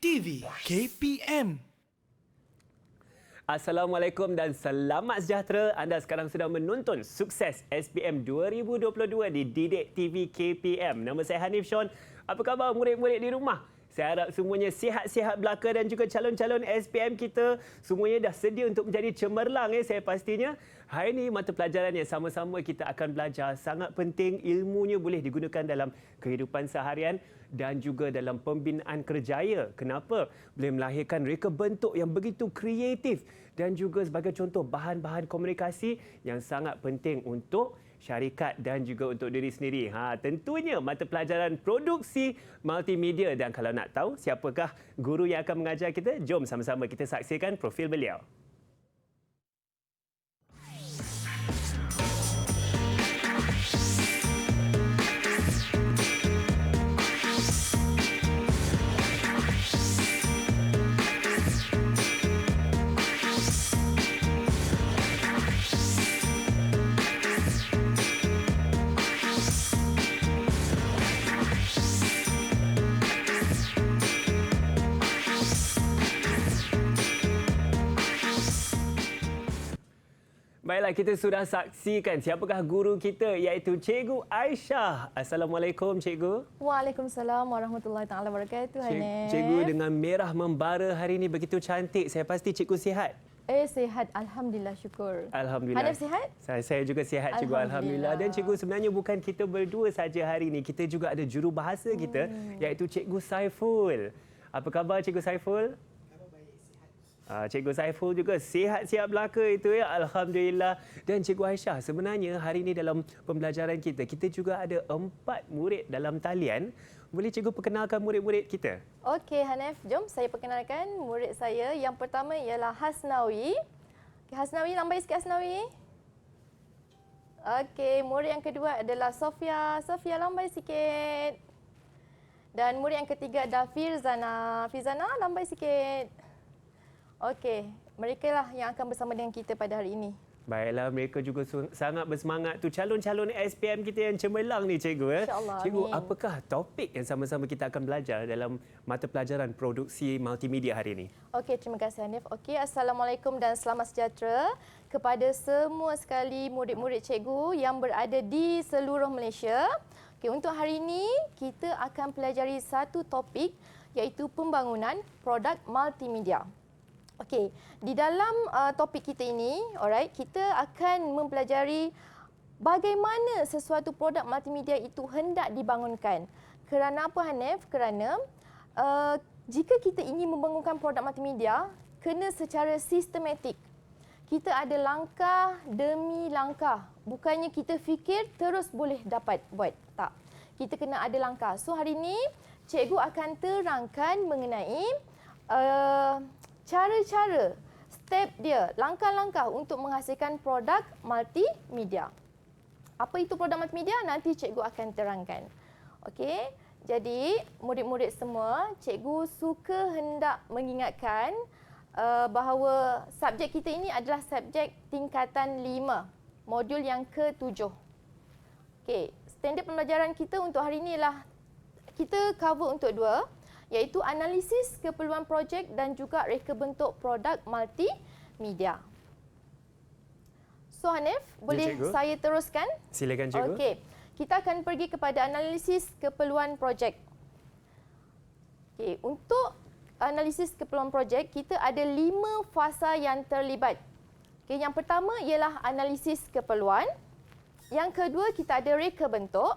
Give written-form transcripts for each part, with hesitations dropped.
TV KPM. Assalamualaikum dan selamat sejahtera. Anda sekarang sedang menonton Sukses SPM 2022 di Didik TV KPM. Nama saya Hanif Sean. Apa khabar murid-murid di rumah? Saya harap semuanya sihat-sihat belaka dan juga calon-calon SPM kita semuanya dah sedia untuk menjadi cemerlang saya pastinya. Hari ini mata pelajaran yang sama-sama kita akan belajar sangat penting, ilmunya boleh digunakan dalam kehidupan seharian dan juga dalam pembinaan kerjaya. Kenapa? Boleh melahirkan reka bentuk yang begitu kreatif dan juga sebagai contoh bahan-bahan komunikasi yang sangat penting untuk syarikat dan juga untuk diri sendiri. Tentunya mata pelajaran produksi multimedia, dan kalau nak tahu siapakah guru yang akan mengajar kita, jom sama-sama kita saksikan profil beliau. Baiklah, kita sudah saksikan siapakah guru kita, iaitu Cikgu Aisyah. Assalamualaikum, Cikgu. Waalaikumsalam warahmatullahi taala wabarakatuh. Cikgu dengan merah membara hari ini begitu cantik. Saya pasti Cikgu sihat. Sihat, alhamdulillah, syukur. Alhamdulillah. Hanif sihat? Saya juga sihat, Cikgu. Alhamdulillah. Dan Cikgu, sebenarnya bukan kita berdua saja hari ini. Kita juga ada jurubahasa kita, iaitu Cikgu Saiful. Apa khabar Cikgu Saiful? Cikgu Saiful juga sihat-sihat belaka itu ya. Alhamdulillah. Dan Cikgu Aisyah, sebenarnya hari ini dalam pembelajaran kita juga ada 4 murid dalam talian. Boleh Cikgu perkenalkan murid-murid kita? Okey Hanif, jom saya perkenalkan murid saya. Yang pertama ialah Hasnawi. Okay, Hasnawi, lambai sikit Hasnawi. Okey, murid yang kedua adalah Sofia. Sofia, lambai sikit. Dan murid yang ketiga adalah Firzana. Firzana, lambai sikit. Okey, mereka lah yang akan bersama dengan kita pada hari ini. Baiklah, mereka juga sangat bersemangat tu, calon-calon SPM kita yang cemerlang ni Cikgu. InsyaAllah. Cikgu, amin. apakah topik yang sama-sama kita akan belajar dalam mata pelajaran produksi multimedia hari ini? Okey, terima kasih Hanif. Okey, Assalamualaikum dan selamat sejahtera kepada semua sekali murid-murid cikgu yang berada di seluruh Malaysia. Okey, untuk hari ini kita akan pelajari satu topik iaitu pembangunan produk multimedia. Okey, di dalam topik kita ini, alright, kita akan mempelajari bagaimana sesuatu produk multimedia itu hendak dibangunkan. Kerana apa Hanif? Kerana jika kita ingin membangunkan produk multimedia, kena secara sistematik. Kita ada langkah demi langkah. Bukannya kita fikir terus boleh dapat buat. Tak. Kita kena ada langkah. So hari ini, cikgu akan terangkan mengenai cara-cara, step dia, langkah-langkah untuk menghasilkan produk multimedia. Apa itu produk multimedia? Nanti cikgu akan terangkan. Okey, jadi murid-murid semua, cikgu suka hendak mengingatkan bahawa subjek kita ini adalah subjek tingkatan 5, modul yang ke-7. Okey, standard pembelajaran kita untuk hari ini ialah kita cover untuk 2. Iaitu analisis keperluan projek dan juga reka bentuk produk multimedia. So Hanif, boleh saya teruskan? Silakan Cikgu. Okey, kita akan pergi kepada analisis keperluan projek. Okey, untuk analisis keperluan projek, kita ada 5 fasa yang terlibat. Okey, yang pertama ialah analisis keperluan. Yang kedua, kita ada reka bentuk.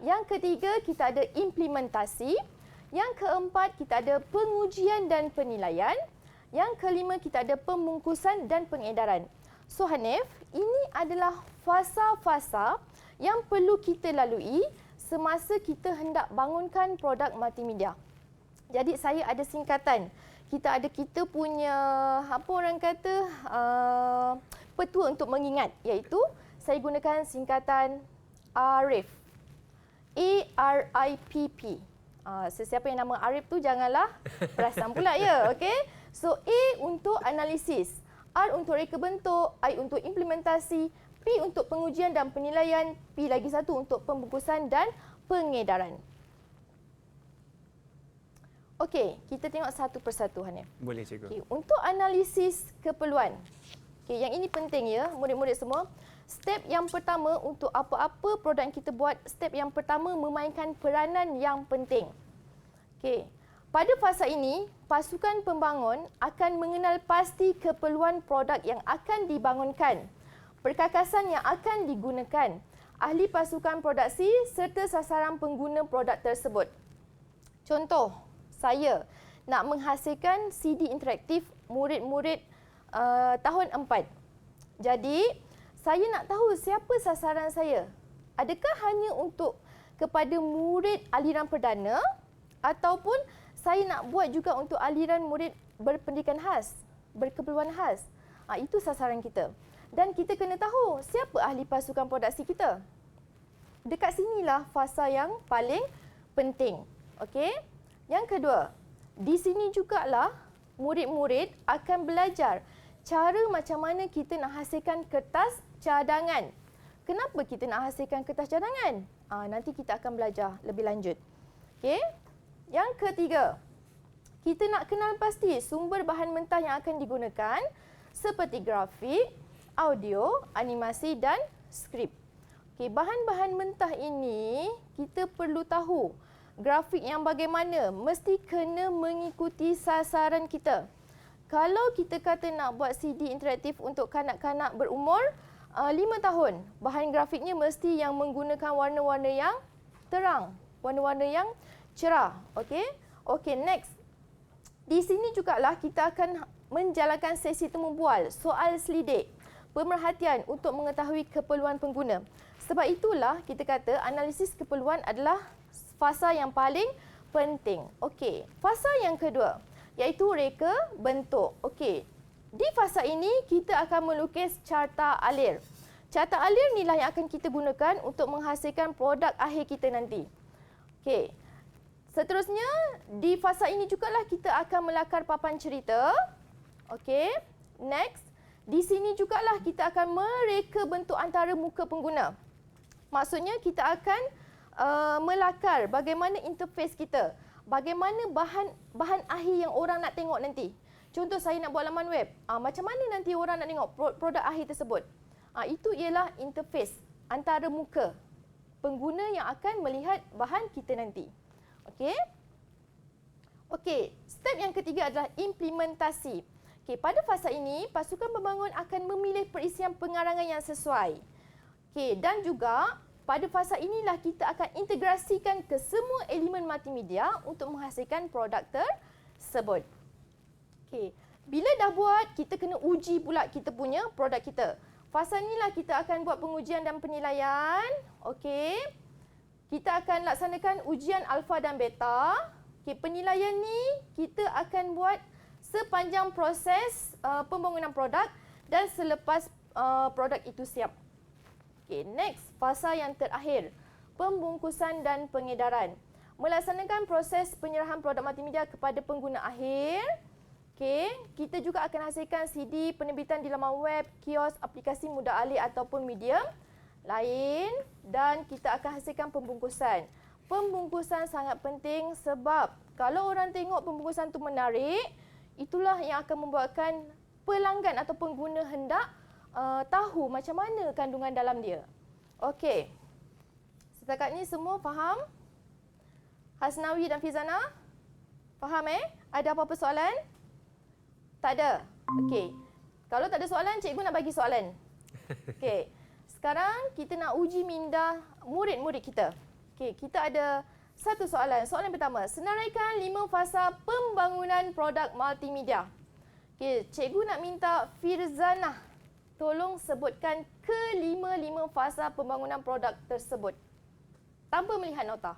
Yang ketiga, kita ada implementasi. Yang keempat, kita ada pengujian dan penilaian. Yang kelima, kita ada pembungkusan dan pengedaran. So Hanif, ini adalah fasa-fasa yang perlu kita lalui semasa kita hendak bangunkan produk multimedia. Jadi saya ada singkatan. Kita punya, apa orang kata, petua untuk mengingat, iaitu saya gunakan singkatan ARIP. A-R-I-P-P. Sesiapa yang nama Arif tu janganlah perasan pula ya, okey? So A untuk analisis, R untuk reka bentuk, I untuk implementasi, P untuk pengujian dan penilaian, P lagi satu untuk pembungkusan dan pengedaran. Okey, kita tengok satu persatu, Hanif. Boleh cikgu. Okay, untuk analisis keperluan. Okay, yang ini penting ya, murid-murid semua. Step yang pertama untuk apa-apa produk yang kita buat, step yang pertama memainkan peranan yang penting. Okay. Pada fasa ini, pasukan pembangun akan mengenal pasti keperluan produk yang akan dibangunkan, perkakasan yang akan digunakan, ahli pasukan produksi serta sasaran pengguna produk tersebut. Contoh, saya nak menghasilkan CD interaktif murid-murid tahun 4. Jadi, saya nak tahu siapa sasaran saya. Adakah hanya untuk kepada murid aliran perdana ataupun saya nak buat juga untuk aliran murid berpendidikan khas, berkeperluan khas. Itu sasaran kita. Dan kita kena tahu siapa ahli pasukan produksi kita. Dekat sinilah fasa yang paling penting. Okey? Yang kedua, di sini jugalah murid-murid akan belajar cara macam mana kita nak hasilkan kertas cadangan. Kenapa kita nak hasilkan kertas cadangan? Nanti kita akan belajar lebih lanjut. Okey? Yang ketiga, kita nak kenal pasti sumber bahan mentah yang akan digunakan seperti grafik, audio, animasi dan skrip. Okey, bahan-bahan mentah ini kita perlu tahu. Grafik yang bagaimana mesti kena mengikuti sasaran kita. Kalau kita kata nak buat CD interaktif untuk kanak-kanak berumur 5 tahun, bahan grafiknya mesti yang menggunakan warna-warna yang terang, warna-warna yang cerah. Okey? Okey, next. Di sini jugalah kita akan menjalankan sesi temu bual, soal selidik, pemerhatian untuk mengetahui keperluan pengguna. Sebab itulah kita kata analisis keperluan adalah fasa yang paling penting. Okey, fasa yang kedua iaitu reka bentuk. Okey, di fasa ini kita akan melukis carta alir. Carta alir inilah yang akan kita gunakan untuk menghasilkan produk akhir kita nanti. Okey, seterusnya di fasa ini jugalah kita akan melakar papan cerita. Okey, next. Di sini jugalah kita akan mereka bentuk antara muka pengguna. Maksudnya kita akan melakar bagaimana interface kita, bagaimana bahan akhir yang orang nak tengok nanti. Contoh saya nak buat laman web, macam mana nanti orang nak tengok produk akhir tersebut. Itu ialah interface antara muka pengguna yang akan melihat bahan kita nanti. Okey? Okey, step yang ketiga adalah implementasi. Okey, pada fasa ini pasukan pembangun akan memilih perisian pengarangan yang sesuai. Okey, dan juga pada fasa inilah kita akan integrasikan ke semua elemen multimedia untuk menghasilkan produk tersebut. Okey, bila dah buat, kita kena uji pula kita punya produk kita. Fasa inilah kita akan buat pengujian dan penilaian. Okey, kita akan laksanakan ujian alfa dan beta. Okey, penilaian ni kita akan buat sepanjang proses pembangunan produk dan selepas produk itu siap. Okay, next, fasa yang terakhir, pembungkusan dan pengedaran. Melaksanakan proses penyerahan produk multimedia kepada pengguna akhir. Okay, kita juga akan hasilkan CD penerbitan di laman web, kios, aplikasi mudah alih ataupun medium lain dan kita akan hasilkan pembungkusan. Pembungkusan sangat penting sebab kalau orang tengok pembungkusan itu menarik, itulah yang akan membuatkan pelanggan atau pengguna hendak tahu macam mana kandungan dalam dia. Okey. Setakat ni semua faham? Hasnawi dan Fizana? Faham Ada apa-apa soalan? Tak ada? Okey. Kalau tak ada soalan, cikgu nak bagi soalan. Okey. Sekarang kita nak uji minda murid-murid kita. Okey, kita ada satu soalan. Soalan pertama, senaraikan 5 fasa pembangunan produk multimedia. Okey, cikgu nak minta Firzanah tolong sebutkan ke-5 fasa pembangunan produk tersebut tanpa melihat nota.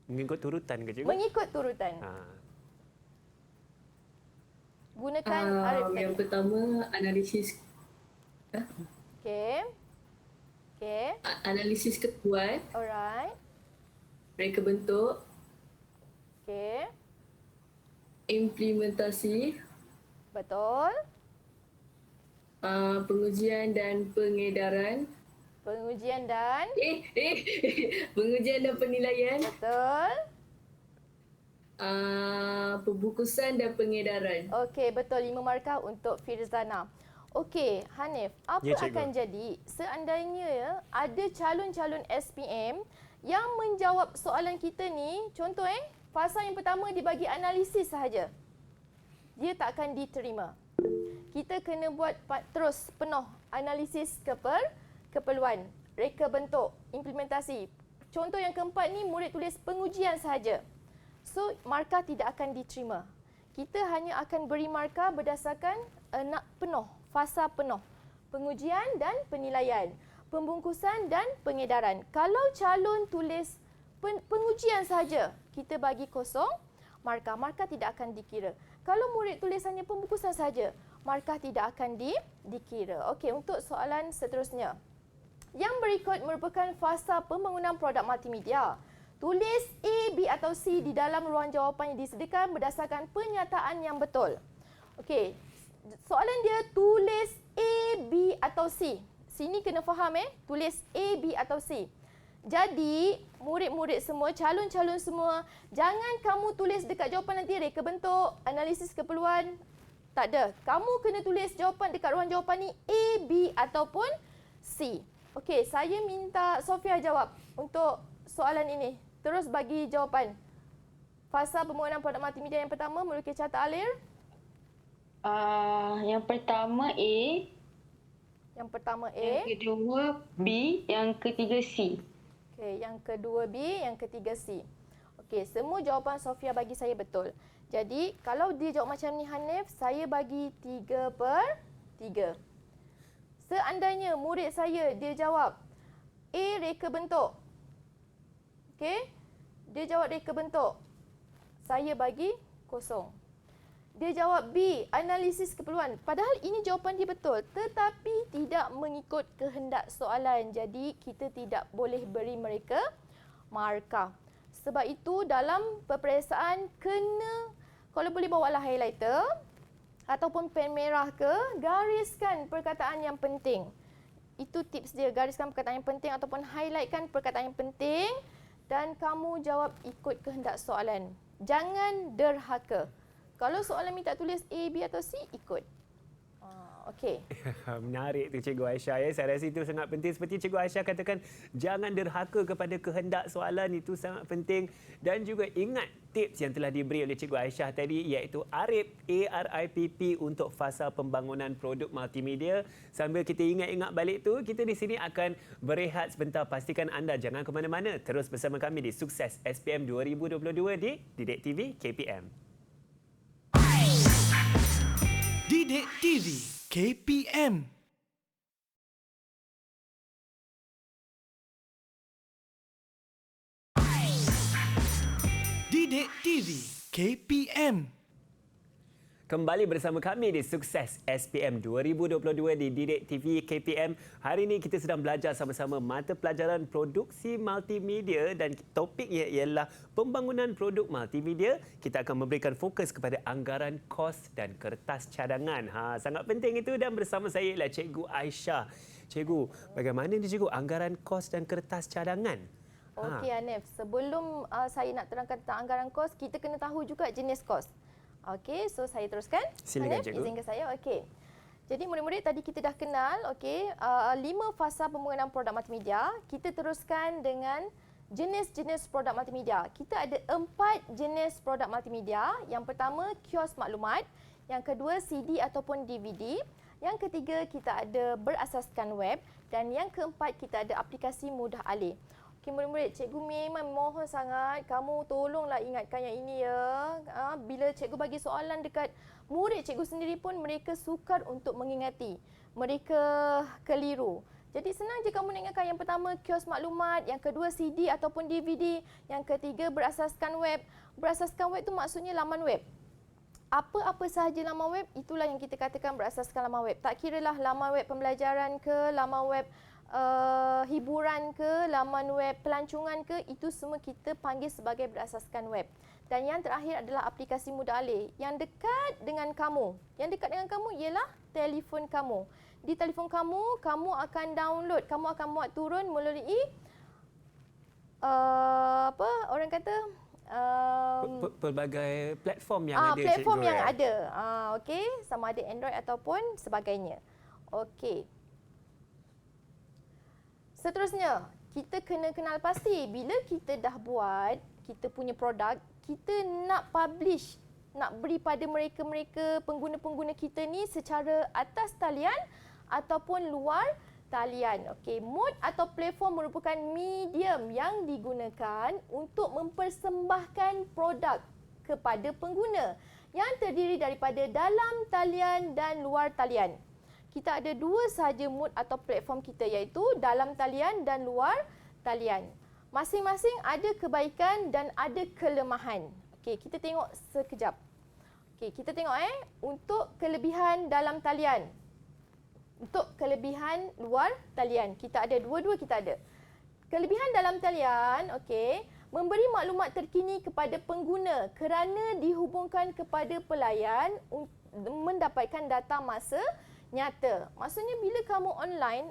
Mengikut turutan ke cikgu? Mengikut turutan. Gunakan arif yang pertama, analisis. Okey. Okey. Analisis keperluan, Alright. reka bentuk, Okey. implementasi, Betul. pengujian dan pengedaran, Pengujian dan pengujian dan penilaian, betul. Pembungkusan dan pengedaran. Okey, betul. 5 markah untuk Firzana. Okey, Hanif, apa Ya, cikgu. akan jadi seandainya ya, ada calon-calon SPM yang menjawab soalan kita ni, contoh fasa yang pertama dibagi analisis sahaja. Dia tak akan diterima. Kita kena buat terus penuh analisis keperluan, reka bentuk, implementasi. Contoh yang keempat ni murid tulis pengujian sahaja. So, markah tidak akan diterima. Kita hanya akan beri markah berdasarkan nak penuh, fasa penuh. Pengujian dan penilaian, pembungkusan dan pengedaran. Kalau calon tulis pengujian sahaja, kita bagi kosong, markah tidak akan dikira. Kalau murid tulis hanya pembungkusan sahaja, markah tidak akan dikira. Okey, untuk soalan seterusnya. Yang berikut merupakan fasa pembangunan produk multimedia. Tulis A, B atau C di dalam ruang jawapan yang disediakan berdasarkan pernyataan yang betul. Okey, soalan dia tulis A, B atau C. Sini kena faham tulis A, B atau C. Jadi, murid-murid semua, calon-calon semua, jangan kamu tulis dekat jawapan nanti reka bentuk, analisis keperluan. Tak ada. Kamu kena tulis jawapan dekat ruang jawapan ni A, B ataupun C. Okey, saya minta Sofia jawab untuk soalan ini. Terus bagi jawapan. Fasa pembangunan produk multimedia yang pertama, melukis carta alir. Yang pertama A, Yang pertama A. yang kedua B, yang ketiga C. Okey, yang kedua B, yang ketiga C. Okey, semua jawapan Sofia bagi saya betul. Jadi, kalau dia jawab macam ni Hanif, saya bagi 3/3. Seandainya murid saya dia jawab A reka bentuk. Okey? Dia jawab reka bentuk. Saya bagi kosong. Dia jawab B, analisis keperluan. Padahal ini jawapan dia betul, tetapi tidak mengikut kehendak soalan. Jadi kita tidak boleh beri mereka markah. Sebab itu dalam peperiksaan kena, kalau boleh bawalah highlighter ataupun pen merah ke, gariskan perkataan yang penting. Itu tips dia, gariskan perkataan yang penting ataupun highlightkan perkataan yang penting dan kamu jawab ikut kehendak soalan. Jangan derhaka. Kalau soalan minta tulis A, B atau C, ikut. Okey. Menarik tu Cikgu Aisyah ya. Saya rasa itu sangat penting. Seperti Cikgu Aisyah katakan, jangan derhaka kepada kehendak soalan, itu sangat penting. Dan juga ingat tips yang telah diberi oleh Cikgu Aisyah tadi, iaitu ARIP, ARIPP untuk fasa pembangunan produk multimedia. Sambil kita ingat-ingat balik tu, kita di sini akan berehat sebentar. Pastikan anda jangan ke mana-mana. Terus bersama kami di Sukses SPM 2022 di Didik TV KPM. Didik TV KPM. Didik TV KPM. Kembali bersama kami di Sukses SPM 2022 di Didik TV KPM. Hari ini kita sedang belajar sama-sama mata pelajaran produksi multimedia dan topiknya ialah pembangunan produk multimedia. Kita akan memberikan fokus kepada anggaran kos dan kertas cadangan. Sangat penting itu, dan bersama saya ialah Cikgu Aisyah. Cikgu, bagaimana ni Cikgu anggaran kos dan kertas cadangan? Okey Hanif, sebelum saya nak terangkan tentang anggaran kos, kita kena tahu juga jenis kos. Okey, so saya teruskan. Silakan, Hanif, Cikgu. izinkan saya. Okey. Jadi murid-murid tadi kita dah kenal, okey, 5 fasa pembangunan produk multimedia. Kita teruskan dengan jenis-jenis produk multimedia. Kita ada 4 jenis produk multimedia. Yang pertama, kios maklumat. Yang kedua, CD ataupun DVD. Yang ketiga, kita ada berasaskan web. Dan yang keempat, kita ada aplikasi mudah alih. Okey murid-murid, cikgu memang mohon sangat kamu tolonglah ingatkan yang ini ya. Bila cikgu bagi soalan dekat murid cikgu sendiri pun mereka sukar untuk mengingati. Mereka keliru. Jadi senang je kamu nak ingatkan. Yang pertama kios maklumat, yang kedua CD ataupun DVD, yang ketiga berasaskan web. Berasaskan web tu maksudnya laman web. Apa-apa sahaja laman web, itulah yang kita katakan berasaskan laman web. Tak kiralah laman web pembelajaran ke, laman web hiburan ke, laman web pelancongan ke, itu semua kita panggil sebagai berasaskan web. Dan yang terakhir adalah aplikasi mudah alih. Yang dekat dengan kamu. Yang dekat dengan kamu ialah telefon kamu. Di telefon kamu, kamu akan download, kamu akan muat turun melalui orang kata Pelbagai platform yang ada, platform cikgu, yang ya? ada. Okey, sama ada Android ataupun sebagainya. Okey. Seterusnya, kita kena kenal pasti bila kita dah buat kita punya produk, kita nak publish, nak beri pada mereka-mereka pengguna-pengguna kita ni secara atas talian ataupun luar talian. Okey, mode atau platform merupakan medium yang digunakan untuk mempersembahkan produk kepada pengguna yang terdiri daripada dalam talian dan luar talian. Kita ada dua sahaja mode atau platform kita, iaitu dalam talian dan luar talian. Masing-masing ada kebaikan dan ada kelemahan. Okey, kita tengok sekejap. Okey, kita tengok untuk kelebihan dalam talian. Untuk kelebihan luar talian, kita ada dua-dua kita ada. Kelebihan dalam talian, okey, memberi maklumat terkini kepada pengguna kerana dihubungkan kepada pelayan mendapatkan data masa nyata. Maksudnya bila kamu online,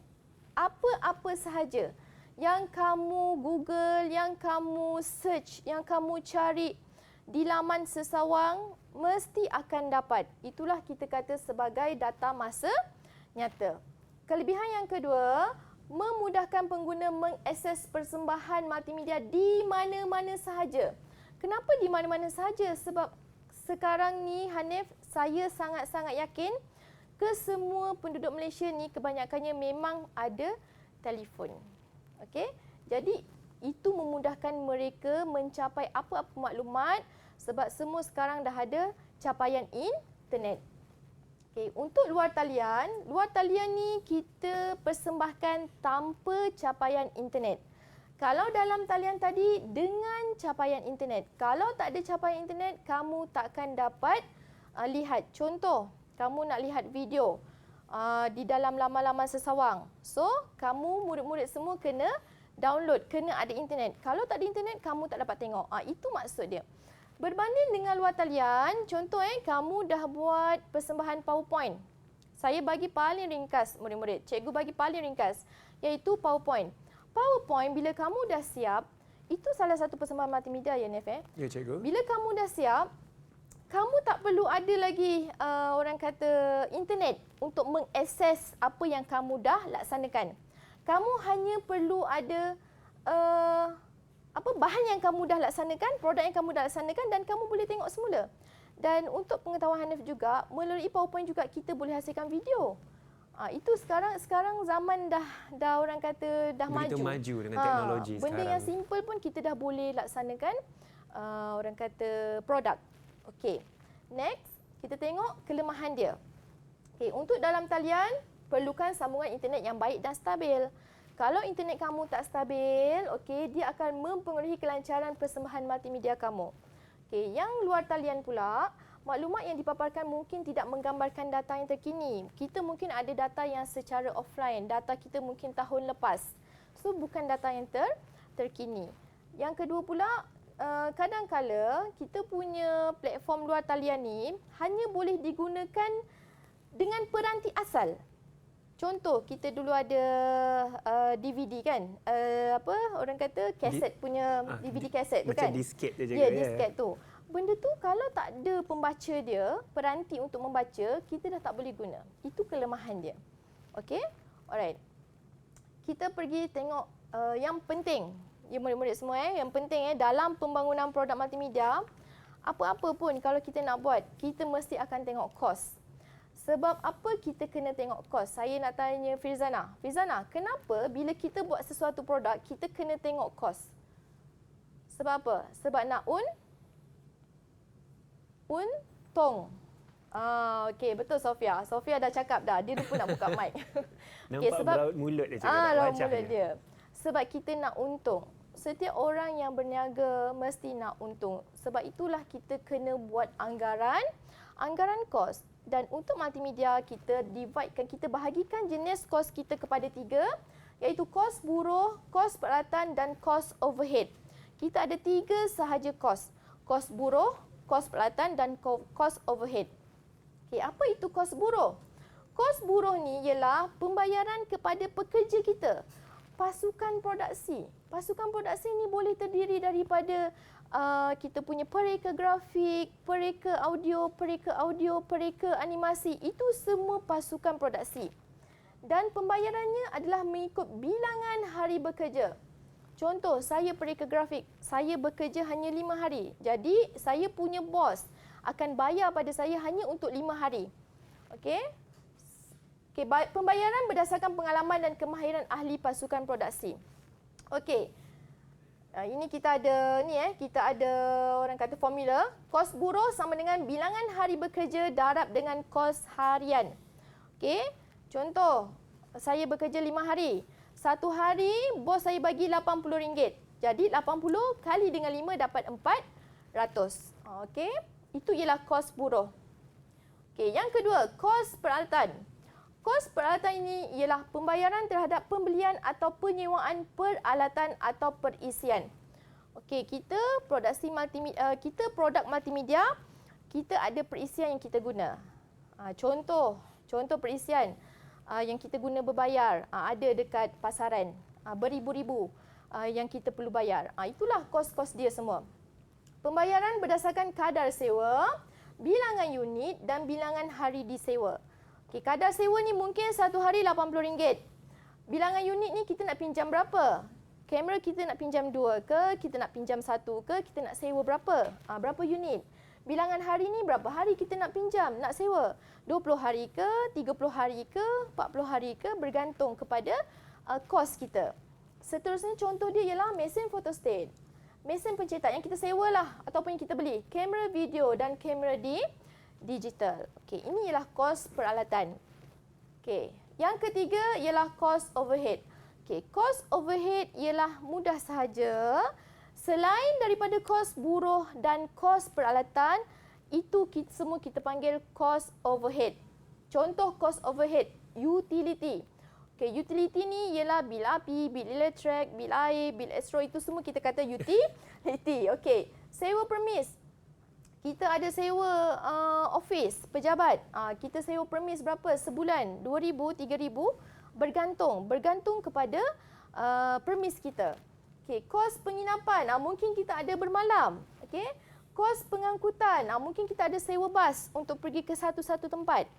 apa-apa sahaja yang kamu Google, yang kamu search, yang kamu cari di laman sesawang mesti akan dapat. Itulah kita kata sebagai data masa nyata. Kelebihan yang kedua, memudahkan pengguna mengakses persembahan multimedia di mana-mana sahaja. Kenapa di mana-mana sahaja? Sebab sekarang ni Hanif, saya sangat-sangat yakin kesemua penduduk Malaysia ni kebanyakannya memang ada telefon. Okey? Jadi itu memudahkan mereka mencapai apa-apa maklumat sebab semua sekarang dah ada capaian internet. Okay, untuk luar talian ni kita persembahkan tanpa capaian internet. Kalau dalam talian tadi dengan capaian internet. Kalau tak ada capaian internet, kamu takkan dapat lihat. Contoh, kamu nak lihat video di dalam laman-laman sesawang. So, kamu murid-murid semua kena download, kena ada internet. Kalau tak ada internet, kamu tak dapat tengok. Itu maksud dia. Berbanding dengan luar talian, contoh kamu dah buat persembahan PowerPoint. Saya bagi paling ringkas murid-murid. Cikgu bagi paling ringkas, iaitu PowerPoint. PowerPoint bila kamu dah siap, itu salah satu persembahan multimedia ya Nef. Ya, cikgu. Bila kamu dah siap, kamu tak perlu ada lagi orang kata internet untuk mengakses apa yang kamu dah laksanakan. Kamu hanya perlu ada bahan yang kamu dah laksanakan, produk yang kamu dah laksanakan dan kamu boleh tengok semula. Dan untuk pengetahuan Hanif juga, melalui PowerPoint juga kita boleh hasilkan video. Itu sekarang zaman dah orang kata dah begitu maju dengan teknologi benda sekarang. yang simple pun kita dah boleh laksanakan orang kata produk. Okey. Next, kita tengok kelemahan dia. Okey, untuk dalam talian perlukan sambungan internet yang baik dan stabil. Kalau internet kamu tak stabil, okey, dia akan mempengaruhi kelancaran persembahan multimedia kamu. Okey, yang luar talian pula, maklumat yang dipaparkan mungkin tidak menggambarkan data yang terkini. Kita mungkin ada data yang secara offline, data kita mungkin tahun lepas. So, bukan data yang terkini. Yang kedua pula, kadang-kala kita punya platform luar talian ni hanya boleh digunakan dengan peranti asal. Contoh, kita dulu ada DVD kan, orang kata kaset punya DVD kaset tu kan. Macam disket je. Ya, disket tu. Benda tu kalau tak ada pembaca dia, peranti untuk membaca, kita dah tak boleh guna. Itu kelemahan dia. Okey? Alright. Kita pergi tengok yang penting. Ya murid-murid semua yang penting dalam pembangunan produk multimedia, apa-apa pun kalau kita nak buat, kita mesti akan tengok kos. Sebab apa kita kena tengok kos? Saya nak tanya Firzana. Firzana, kenapa bila kita buat sesuatu produk, kita kena tengok kos? Sebab apa? Sebab nak untung. Okey, betul Sofia. Sofia dah cakap dah. Dia lupa nak buka mic. Nampak sebab raut mulut dia cakap. Raut mulut dia. Sebab kita nak untung. Setiap orang yang berniaga mesti nak untung. Sebab itulah kita kena buat anggaran kos. Dan untuk multimedia kita kita bahagikan jenis kos kita kepada 3, iaitu kos buruh, kos peralatan dan kos overhead. Kita ada 3 sahaja kos. Kos buruh, kos peralatan dan kos overhead. Okey, apa itu kos buruh? Kos buruh ni ialah pembayaran kepada pekerja kita. pasukan produksi. Pasukan produksi ni boleh terdiri daripada kita punya pereka grafik, pereka audio, pereka animasi. Itu semua pasukan produksi. Dan pembayarannya adalah mengikut bilangan hari bekerja. Contoh, saya pereka grafik. Saya bekerja hanya 5 hari. Jadi, saya punya bos akan bayar pada saya hanya untuk 5 hari. Okey? Okey, pembayaran berdasarkan pengalaman dan kemahiran ahli pasukan produksi. Okey. Ini kita ada kita ada orang kata formula. Kos buruh sama dengan bilangan hari bekerja darab dengan kos harian. Okey. Contoh, saya bekerja 5 hari. Satu hari bos saya bagi RM80. Jadi 80 kali dengan 5 dapat 400. Okey. Itu ialah kos buruh. Okey, yang kedua, kos peralatan. Kos peralatan ini ialah pembayaran terhadap pembelian atau penyewaan peralatan atau perisian. Okey, kita produk multimedia, kita ada perisian yang kita guna. Contoh perisian yang kita guna berbayar, ada dekat pasaran, beribu-ribu yang kita perlu bayar. Itulah kos-kos dia semua. Pembayaran berdasarkan kadar sewa, bilangan unit dan bilangan hari disewa. Okay, kadar sewa ni mungkin satu hari RM80. Bilangan unit ni kita nak pinjam berapa? Kamera kita nak pinjam 2 ke? Kita nak pinjam 1 ke? Kita nak sewa berapa? Berapa unit? Bilangan hari ni berapa hari kita nak pinjam, nak sewa? 20 hari ke? 30 hari ke? 40 hari ke? Bergantung kepada kos kita. Seterusnya contoh dia ialah mesin photostat. Mesin pencetak yang kita sewa lah ataupun yang kita beli. Kamera video dan kamera digital. Okey, ini ialah kos peralatan. Okey, yang ketiga ialah kos overhead. Okey, kos overhead ialah mudah sahaja selain daripada kos buruh dan kos peralatan, itu semua kita panggil kos overhead. Contoh kos overhead, utility. Okey, utility ni ialah bil api, bil elektrik, bil air, bil astro, itu semua kita kata utility. Okey, sewa premis. Kita ada sewa office, pejabat. Kita sewa premis berapa? Sebulan, 2,000, 3,000, bergantung kepada premis kita. Okey, kos penginapan, mungkin kita ada bermalam. Okey, kos pengangkutan, mungkin kita ada sewa bas untuk pergi ke satu-satu tempat.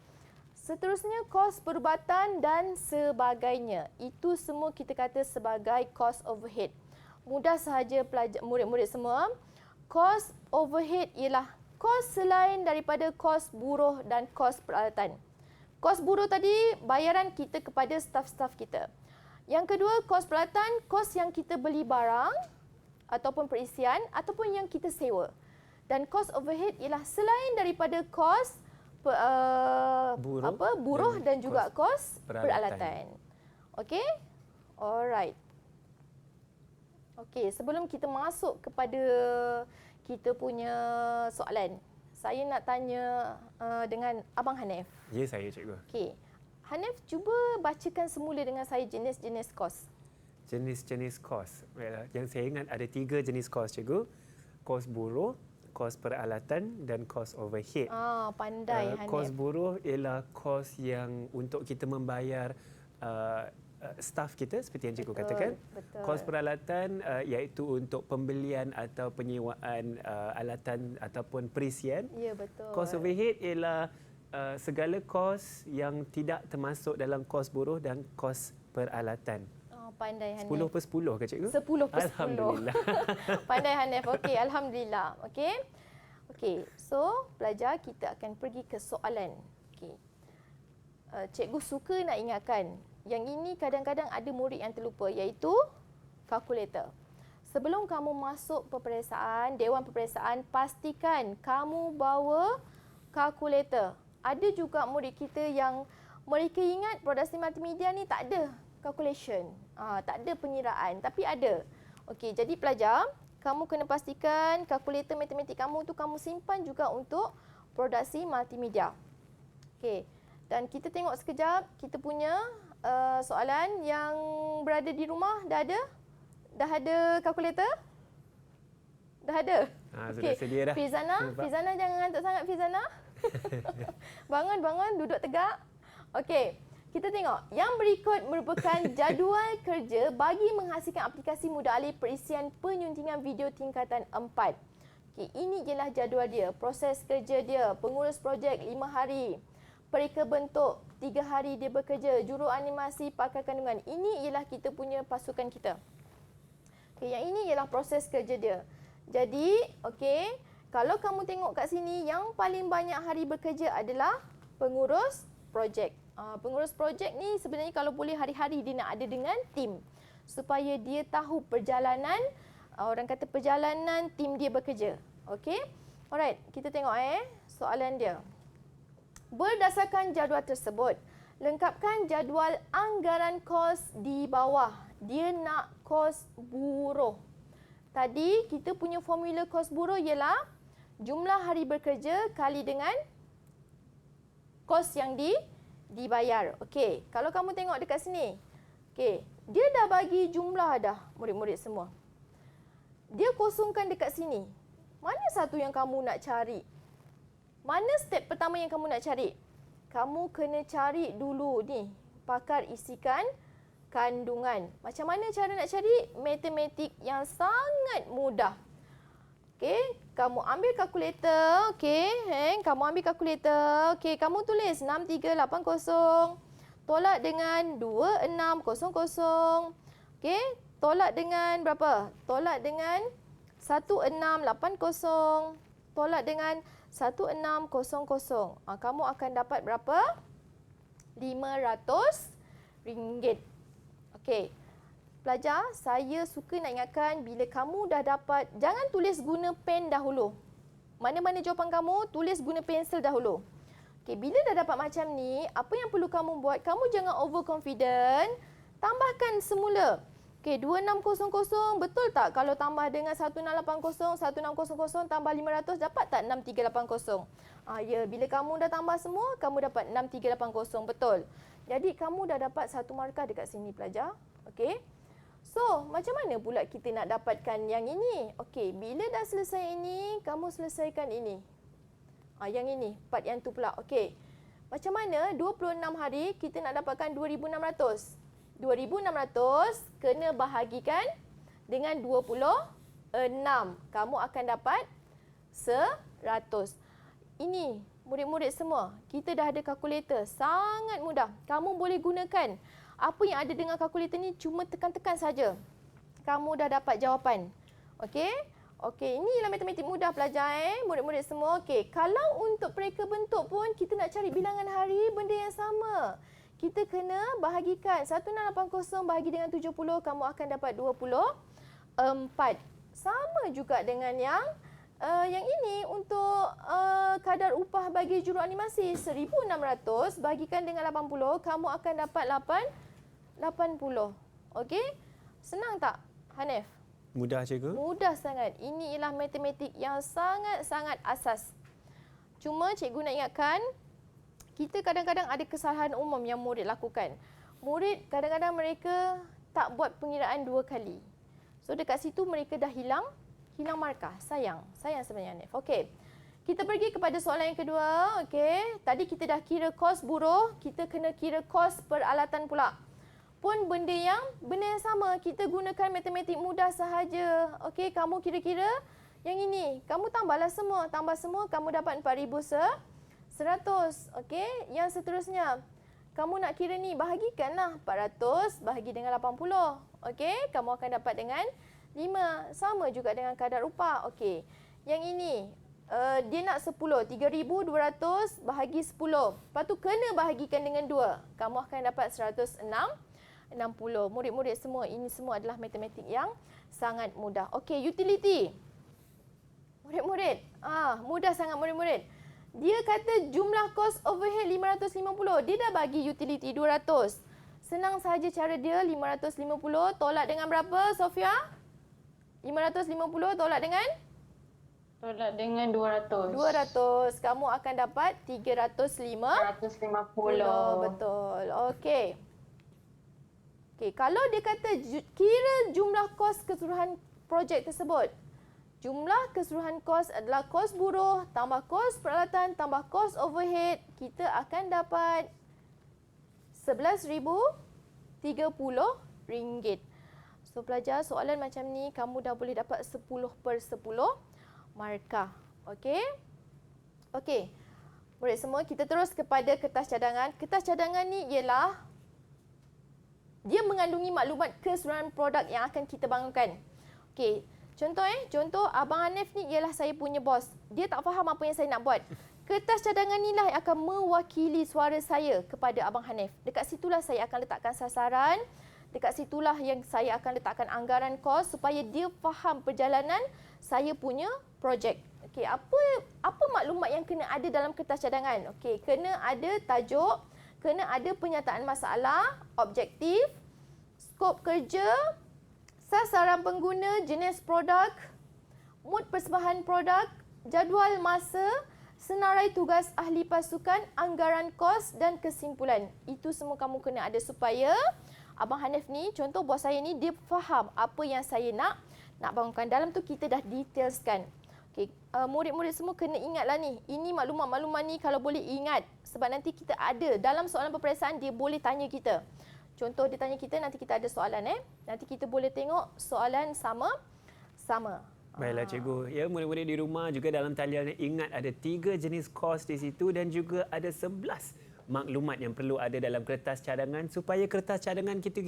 Seterusnya, kos perubatan dan sebagainya. Itu semua kita kata sebagai kos overhead. Mudah sahaja murid-murid semua. Kos overhead ialah kos selain daripada kos buruh dan kos peralatan. Kos buruh tadi bayaran kita kepada staf-staf kita. Yang kedua, kos peralatan, kos yang kita beli barang ataupun perisian ataupun yang kita sewa. Dan kos overhead ialah selain daripada kos buruh dan juga kos peralatan. Okey? Alright. Okey, sebelum kita masuk kepada kita punya soalan, saya nak tanya dengan Abang Hanif. Ya, saya cikgu. Okey. Hanif, cuba bacakan semula dengan saya jenis-jenis kos. Jenis-jenis kos. Yang saya ingat ada 3 jenis kos, cikgu. Kos buruh, kos peralatan dan kos overhead. Pandai Hanif. Kos buruh ialah kos yang untuk kita membayar staf kita seperti yang cikgu katakan. Betul. Kos peralatan iaitu untuk pembelian atau penyewaan alatan ataupun perisian. Ya, betul. Kos overhead ialah segala kos yang tidak termasuk dalam kos buruh dan kos peralatan. Pandai Hanif. 10/10 ke cikgu? 10/10. Alhamdulillah. Pandai Hanif. Okey, alhamdulillah. Okey. Okey, so pelajar kita akan pergi ke soalan. Okey. Cikgu suka nak ingatkan, yang ini kadang-kadang ada murid yang terlupa, iaitu kalkulator. Sebelum kamu masuk peperiksaan, dewan peperiksaan, pastikan kamu bawa kalkulator. Ada juga murid kita yang mereka ingat produksi multimedia ni tak ada calculation, tak ada pengiraan, tapi ada. Okey, jadi pelajar, kamu kena pastikan kalkulator matematik kamu tu kamu simpan juga untuk produksi multimedia. Okey, dan kita tengok sekejap kita punya soalan yang berada di rumah. Dah ada? Dah ada kalkulator? Dah ada? Sudah sedia dah. Fizana jangan ngantuk sangat, Fizana. Bangun, duduk tegak. Okey. kita tengok. Yang berikut merupakan jadual kerja bagi menghasilkan aplikasi mudah alih perisian penyuntingan video tingkatan 4. Okay, ini ialah jadual dia. Proses kerja dia. Pengurus projek 5 hari. Pereka bentuk 3 hari dia bekerja. Juru animasi pakar kandungan. Ini ialah kita punya pasukan kita. Okay, yang ini ialah proses kerja dia. Jadi, okey, kalau kamu tengok kat sini, yang paling banyak hari bekerja adalah pengurus projek. Pengurus projek ni sebenarnya kalau boleh hari-hari dia nak ada dengan tim. Supaya dia tahu perjalanan, orang kata perjalanan tim dia bekerja. Okey? Alright, kita tengok soalan dia. Berdasarkan jadual tersebut, lengkapkan jadual anggaran kos di bawah. Dia nak kos buruh. Tadi kita punya formula kos buruh ialah jumlah hari bekerja kali dengan kos yang dibayar. Okey, kalau kamu tengok dekat sini. Okey, dia dah bagi jumlah dah murid-murid semua. Dia kosongkan dekat sini. Mana satu yang kamu nak cari? Mana step pertama yang kamu nak cari? Kamu kena cari dulu ni, pakar isikan kandungan. Macam mana cara nak cari? Matematik yang sangat mudah. Okey, kamu ambil kalkulator. Okey, kamu ambil kalkulator. Okey, kamu tulis 6380 tolak dengan 2600. Okey, tolak dengan berapa? Tolak dengan 1680 tolak dengan 1600. Kamu akan dapat berapa? RM500. Okey. Pelajar, saya suka nak ingatkan bila kamu dah dapat, jangan tulis guna pen dahulu. Mana-mana jawapan kamu, tulis guna pensel dahulu. Okey, bila dah dapat macam ni, apa yang perlu kamu buat? Kamu jangan overconfident, tambahkan semula. Okey, 2600 betul tak kalau tambah dengan 1680, 1600 tambah 500 dapat tak 6380? Ya, bila kamu dah tambah semua, kamu dapat 6380, betul. Jadi kamu dah dapat 1 markah dekat sini pelajar. Okey. So, macam mana pula kita nak dapatkan yang ini? Okey, bila dah selesai ini, kamu selesaikan ini. Yang ini, part yang tu pula. Okey. Macam mana 26 hari kita nak dapatkan 2600? 2600 kena bahagikan dengan 26. Kamu akan dapat 100. Ini murid-murid semua, kita dah ada kalkulator. Sangat mudah. Kamu boleh gunakan apa yang ada dengan kalkulator ni, cuma tekan-tekan saja. Kamu dah dapat jawapan. Okey? Okey, ini ialah matematik mudah pelajar murid-murid semua. Okey, kalau untuk pereka bentuk pun kita nak cari bilangan hari, benda yang sama. Kita kena bahagikan 1680 bahagi dengan 70, kamu akan dapat 24. Sama juga dengan yang ini untuk kadar upah bagi juru animasi. 1600 bagikan dengan 80, kamu akan dapat 80. Okey? Senang tak, Hanif? Mudah cikgu? Mudah sangat. Ini ialah matematik yang sangat-sangat asas. Cuma cikgu nak ingatkan, kita kadang-kadang ada kesalahan umum yang murid lakukan. Murid kadang-kadang mereka tak buat pengiraan 2 kali. So dekat situ mereka dah hilang markah. Sayang sebenarnya Hanif. Okey. Kita pergi kepada soalan yang kedua. Okey. Tadi kita dah kira kos buruh, kita kena kira kos peralatan pula. Pun benda yang sama, kita gunakan matematik mudah sahaja. Okey, kamu kira-kira yang ini. Kamu tambah semua, kamu dapat 4100. Okey, yang seterusnya. Kamu nak kira ni, bahagikanlah 400 bahagi dengan 80. Okey, kamu akan dapat dengan 5. Sama juga dengan kadar upah. Okey, yang ini dia nak 10. 3200 bahagi 10. Lepas tu kena bahagikan dengan 2. Kamu akan dapat 160. Murid-murid semua, ini semua adalah matematik yang sangat mudah. Okey, utility. Murid-murid, mudah sangat murid-murid. Dia kata jumlah kos overhead 550. Dia dah bagi utility 200. Senang saja cara dia. 550 tolak dengan berapa, Sofia? 550 tolak dengan? Tolak dengan 200. 200. Kamu akan dapat 350. Betul. Okey. Okey, kalau dia kata kira jumlah kos keseluruhan projek tersebut. Jumlah keseluruhan kos adalah kos buruh tambah kos peralatan tambah kos overhead. Kita akan dapat RM11,030. So pelajar, soalan macam ni kamu dah boleh dapat 10/10 markah. Okey? Okey. Murid semua, kita terus kepada kertas cadangan. Kertas cadangan ni ialah dia mengandungi maklumat keseluruhan produk yang akan kita bangunkan. Okey, contoh Abang Hanif ni ialah saya punya bos. Dia tak faham apa yang saya nak buat. Kertas cadangan ni lah yang akan mewakili suara saya kepada Abang Hanif. Dekat situlah saya akan letakkan sasaran. Dekat situlah yang saya akan letakkan anggaran kos supaya dia faham perjalanan saya punya projek. Okey, apa maklumat yang kena ada dalam kertas cadangan? Okey, kena ada tajuk, kena ada penyataan masalah, objektif, skop kerja, sasaran pengguna, jenis produk, mood persembahan produk, jadual masa, senarai tugas ahli pasukan, anggaran kos dan kesimpulan. Itu semua kamu kena ada supaya Abang Hanif ni, contoh bos saya ni, dia faham apa yang saya nak bangunkan. Dalam tu kita dah detailskan. Okay, murid-murid semua kena ingatlah ni. Ini maklumat-maklumat ni kalau boleh ingat. Sebab nanti kita ada dalam soalan peperiksaan dia boleh tanya kita. Contoh dia tanya kita, nanti kita ada soalan Nanti kita boleh tengok soalan sama. Baiklah cikgu. Ya, murid-murid di rumah juga dalam talian ingat ada 3 jenis kos di situ dan juga ada 11 maklumat yang perlu ada dalam kertas cadangan supaya kertas cadangan kita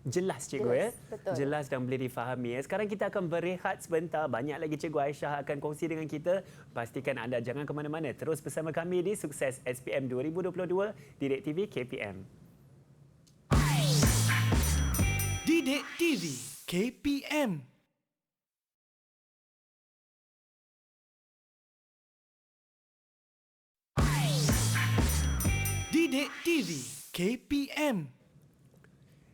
jelas cikgu Betul. Jelas dan boleh difahami. Sekarang kita akan berehat sebentar. Banyak lagi cikgu Aisyah akan kongsi dengan kita. Pastikan anda jangan ke mana-mana. Terus bersama kami di Sukses SPM 2022 Didik TV KPM. Didik TV KPM. Didik TV KPM.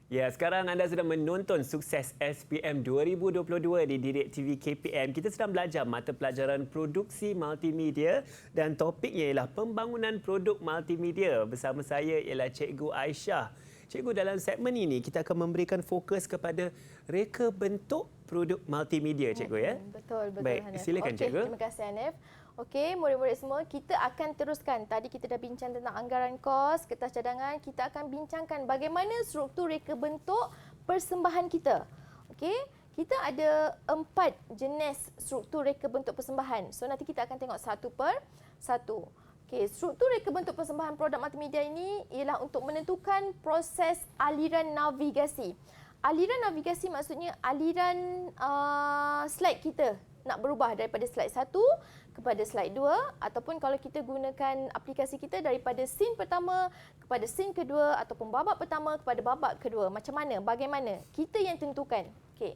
Ya, sekarang anda sedang menonton Sukses SPM 2022 di Didik TV KPM. Kita sedang belajar mata pelajaran produksi multimedia dan topiknya ialah pembangunan produk multimedia. Bersama saya ialah Cikgu Aisyah. Cikgu, dalam segmen ini kita akan memberikan fokus kepada reka bentuk produk multimedia, cikgu ya. Betul Baik, Hanif. silakan cikgu. Terima kasih Hanif. Okey, murid-murid semua, kita akan teruskan. Tadi kita dah bincang tentang anggaran kos, kertas cadangan. Kita akan bincangkan bagaimana struktur reka bentuk persembahan kita. Okey, kita ada 4 jenis struktur reka bentuk persembahan. So nanti kita akan tengok satu per satu. Okey, struktur reka bentuk persembahan produk multimedia ini ialah untuk menentukan proses aliran navigasi. Aliran navigasi maksudnya aliran slide kita nak berubah daripada slide 1 kepada slide 2 ataupun kalau kita gunakan aplikasi kita daripada scene pertama kepada scene kedua ataupun babak pertama kepada babak kedua. Macam mana? Bagaimana? Kita yang tentukan. Okey.